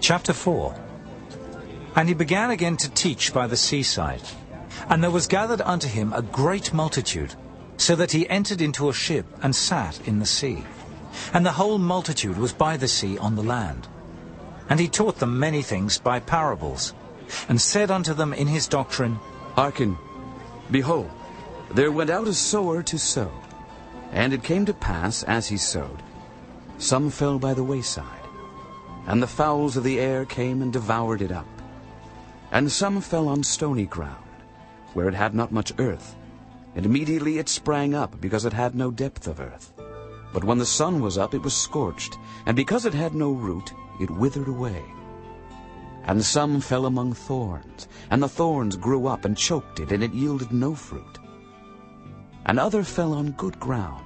Chapter 4. And he began again to teach by the seaside. And there was gathered unto him a great multitude, so that he entered into a ship and sat in the sea. And the whole multitude was by the sea on the land. And he taught them many things by parables, and said unto them in his doctrine, Hearken, behold, there went out a sower to sow. And it came to pass, as he sowed, some fell by the wayside, and the fowls of the air came and devoured it up. And some fell on stony ground, where it had not much earth, and immediately it sprang up, because it had no depth of earth. But when the sun was up, it was scorched, and because it had no root, it withered away. And some fell among thorns, and the thorns grew up and choked it, and it yielded no fruit. And other fell on good ground,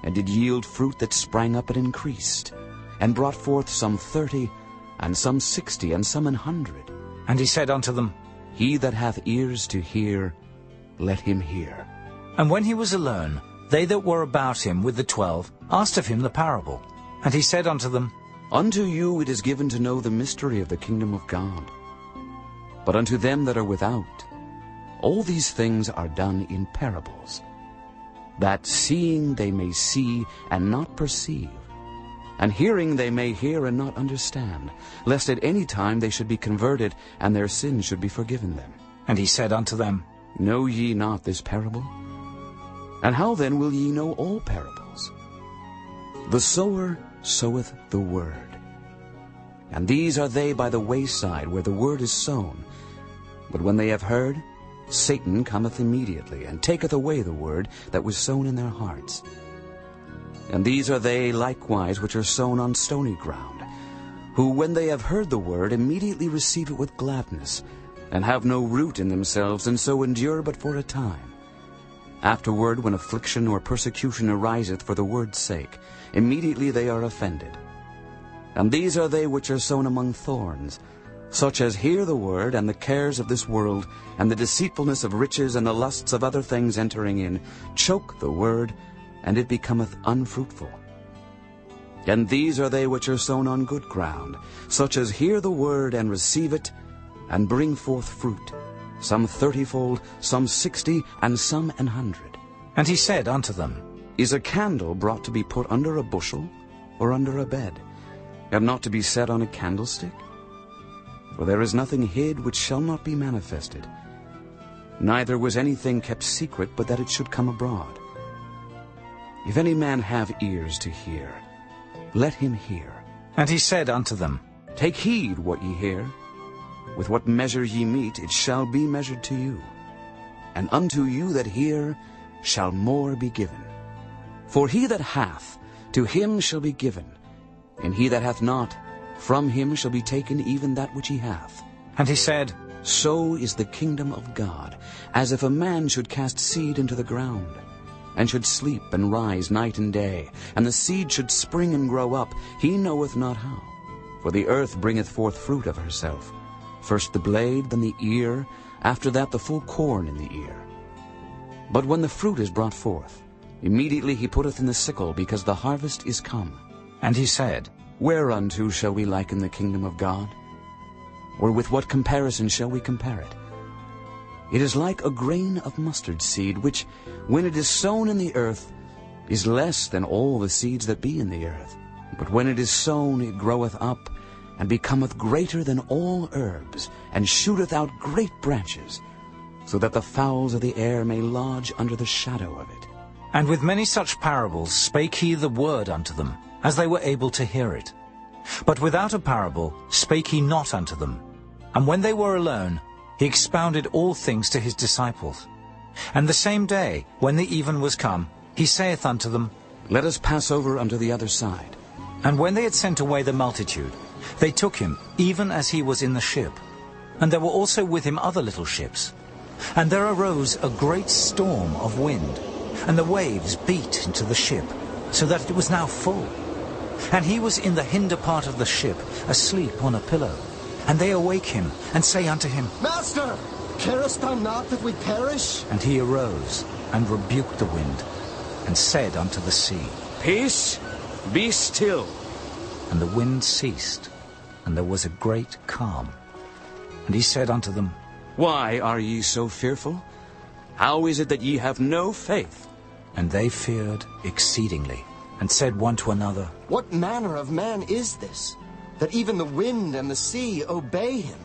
and did yield fruit that sprang up and increased, and brought forth some 30, and some 60, and some 100. And he said unto them, He that hath ears to hear, let him hear. And when he was alone, they that were about him with the 12 asked of him the parable. And he said unto them, Unto you it is given to know the mystery of the kingdom of God. But unto them that are without, all these things are done in parables, that seeing they may see and not perceive, and hearing they may hear and not understand, lest at any time they should be converted, and their sins should be forgiven them. And he said unto them, Know ye not this parable? And how then will ye know all parables? The sower soweth the word. And these are they by the wayside, where the word is sown. But when they have heard, Satan cometh immediately, and taketh away the word that was sown in their hearts. And these are they likewise which are sown on stony ground, who, when they have heard the word, immediately receive it with gladness, and have no root in themselves, and so endure but for a time. Afterward, when affliction or persecution ariseth for the word's sake, immediately they are offended. And these are they which are sown among thorns, such as hear the word, and the cares of this world, and the deceitfulness of riches, and the lusts of other things entering in, choke the word, and it becometh unfruitful. And these are they which are sown on good ground, such as hear the word, and receive it, and bring forth fruit, some 30-fold, some 60, and some 100. And he said unto them, Is a candle brought to be put under a bushel, or under a bed, and not to be set on a candlestick? For there is nothing hid which shall not be manifested, neither was anything kept secret, but that it should come abroad. If any man have ears to hear, let him hear. And he said unto them, Take heed what ye hear. With what measure ye mete, it shall be measured to you. And unto you that hear shall more be given. For he that hath, to him shall be given, and he that hath not, from him shall be taken even that which he hath. And he said, So is the kingdom of God, as if a man should cast seed into the ground, and should sleep and rise night and day, and the seed should spring and grow up, he knoweth not how. For the earth bringeth forth fruit of herself, first the blade, then the ear, after that the full corn in the ear. But when the fruit is brought forth, immediately he putteth in the sickle, because the harvest is come. And he said, Whereunto shall we liken the kingdom of God? Or with what comparison shall we compare it? It is like a grain of mustard seed, which, when it is sown in the earth, is less than all the seeds that be in the earth. But when it is sown, it groweth up, and becometh greater than all herbs, and shooteth out great branches, so that the fowls of the air may lodge under the shadow of it. And with many such parables spake he the word unto them, as they were able to hear it. But without a parable spake he not unto them. And when they were alone, he expounded all things to his disciples. And the same day, when the even was come, he saith unto them, Let us pass over unto the other side. And when they had sent away the multitude, they took him, even as he was in the ship. And there were also with him other little ships. And there arose a great storm of wind, and the waves beat into the ship, so that it was now full. And he was in the hinder part of the ship, asleep on a pillow. And they awake him, and say unto him, Master, carest thou not that we perish? And he arose, and rebuked the wind, and said unto the sea, Peace, be still. And the wind ceased, and there was a great calm. And he said unto them, Why are ye so fearful? How is it that ye have no faith? And they feared exceedingly, and said one to another, What manner of man is this, that even the wind and the sea obey him?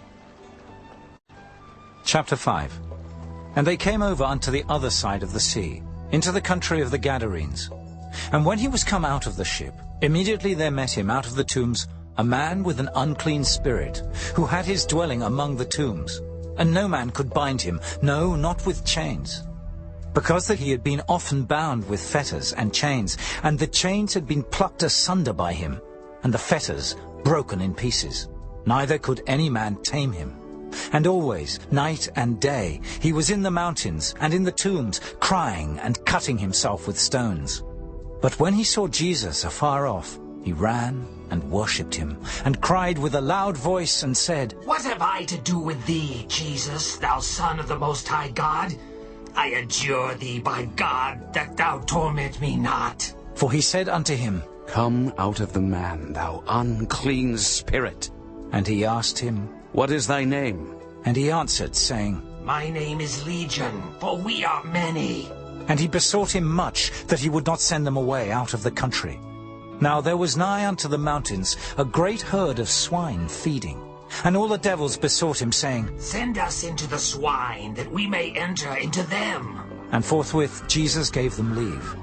Chapter 5. And they came over unto the other side of the sea, into the country of the Gadarenes. And when he was come out of the ship, immediately there met him out of the tombs a man with an unclean spirit, who had his dwelling among the tombs. And no man could bind him, no, not with chains, because that he had been often bound with fetters and chains, and the chains had been plucked asunder by him, and the fetters broken in pieces. Neither could any man tame him. And always, night and day, he was in the mountains and in the tombs, crying and cutting himself with stones. But when he saw Jesus afar off, he ran and worshipped him, and cried with a loud voice, and said, What have I to do with thee, Jesus, thou Son of the Most High God? I adjure thee by God that thou torment me not. For he said unto him, Come out of the man, thou unclean spirit. And he asked him, What is thy name? And he answered, saying, My name is Legion, for we are many. And he besought him much that he would not send them away out of the country. Now there was nigh unto the mountains a great herd of swine feeding. And all the devils besought him, saying, Send us into the swine, that we may enter into them. And forthwith Jesus gave them leave.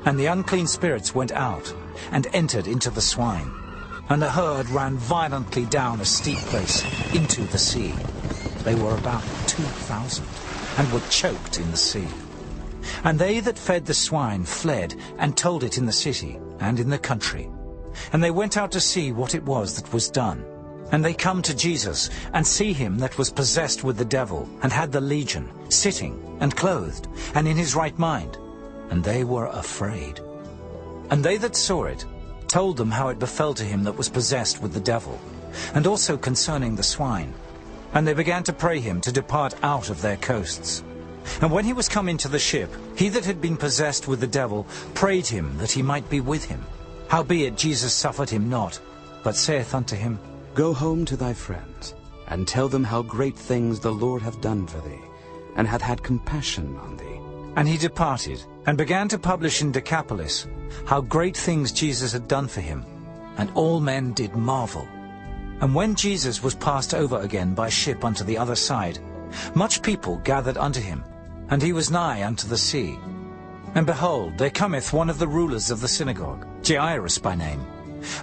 And the unclean spirits went out, and entered into the swine. And the herd ran violently down a steep place into the sea. They were about 2,000, and were choked in the sea. And they that fed the swine fled, and told it in the city, and in the country. And they went out to see what it was that was done. And they come to Jesus, and see him that was possessed with the devil, and had the legion, sitting, and clothed, and in his right mind. And they were afraid. And they that saw it told them how it befell to him that was possessed with the devil, and also concerning the swine. And they began to pray him to depart out of their coasts. And when he was come into the ship, he that had been possessed with the devil prayed him that he might be with him. Howbeit Jesus suffered him not, but saith unto him, Go home to thy friends, and tell them how great things the Lord hath done for thee, and hath had compassion on thee. And he departed, and began to publish in Decapolis how great things Jesus had done for him. And all men did marvel. And when Jesus was passed over again by ship unto the other side, much people gathered unto him, and he was nigh unto the sea. And behold, there cometh one of the rulers of the synagogue, Jairus by name.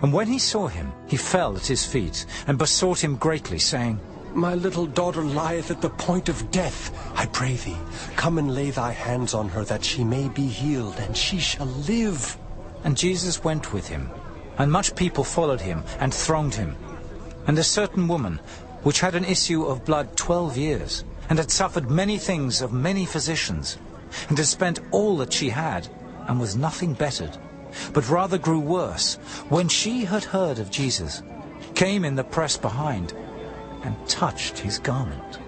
And when he saw him, he fell at his feet, and besought him greatly, saying, My little daughter lieth at the point of death. I pray thee, come and lay thy hands on her, that she may be healed, and she shall live. And Jesus went with him, and much people followed him, and thronged him. And a certain woman, which had an issue of blood 12 years, and had suffered many things of many physicians, and had spent all that she had, and was nothing bettered, but rather grew worse, when she had heard of Jesus, came in the press behind, and touched his garment.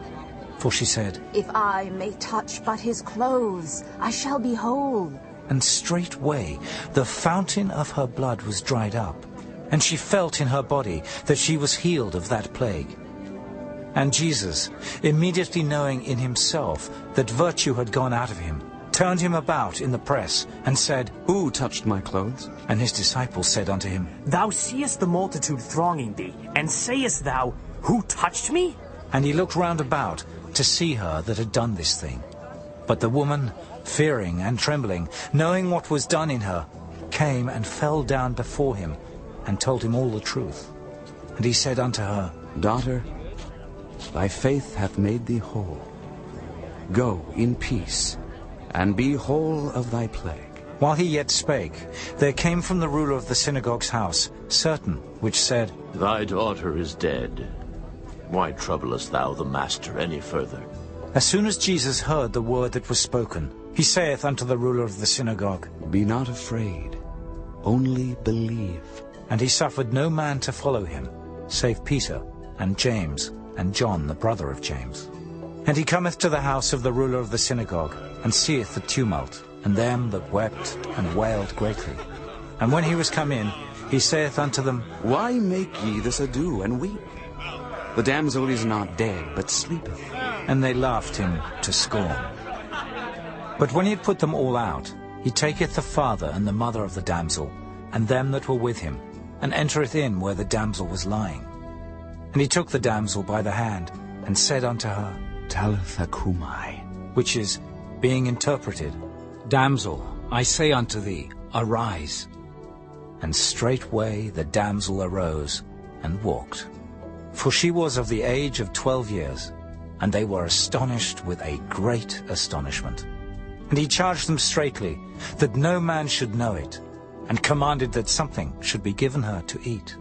For she said, If I may touch but his clothes, I shall be whole. And straightway the fountain of her blood was dried up, and she felt in her body that she was healed of that plague. And Jesus, immediately knowing in himself that virtue had gone out of him, turned him about in the press, and said, Who touched my clothes? And his disciples said unto him, Thou seest the multitude thronging thee, and sayest thou, Who touched me? And he looked round about to see her that had done this thing. But the woman, fearing and trembling, knowing what was done in her, came and fell down before him, and told him all the truth. And he said unto her, Daughter, thy faith hath made thee whole. Go in peace, and be whole of thy plague. While he yet spake, there came from the ruler of the synagogue's house certain which said, Thy daughter is dead. Why troublest thou the master any further? As soon as Jesus heard the word that was spoken, he saith unto the ruler of the synagogue, Be not afraid, only believe. And he suffered no man to follow him, save Peter, and James, and John the brother of James. And he cometh to the house of the ruler of the synagogue, and seeth the tumult, and them that wept and wailed greatly. And when he was come in, he saith unto them, Why make ye this ado, and weep? The damsel is not dead, but sleepeth. And they laughed him to scorn. But when he had put them all out, he taketh the father and the mother of the damsel, and them that were with him, and entereth in where the damsel was lying. And he took the damsel by the hand, and said unto her, Talitha cumi, which is, being interpreted, Damsel, I say unto thee, arise. And straightway the damsel arose, and walked. For she was of the age of 12 years, and they were astonished with a great astonishment. And he charged them straitly, that no man should know it, and commanded that something should be given her to eat.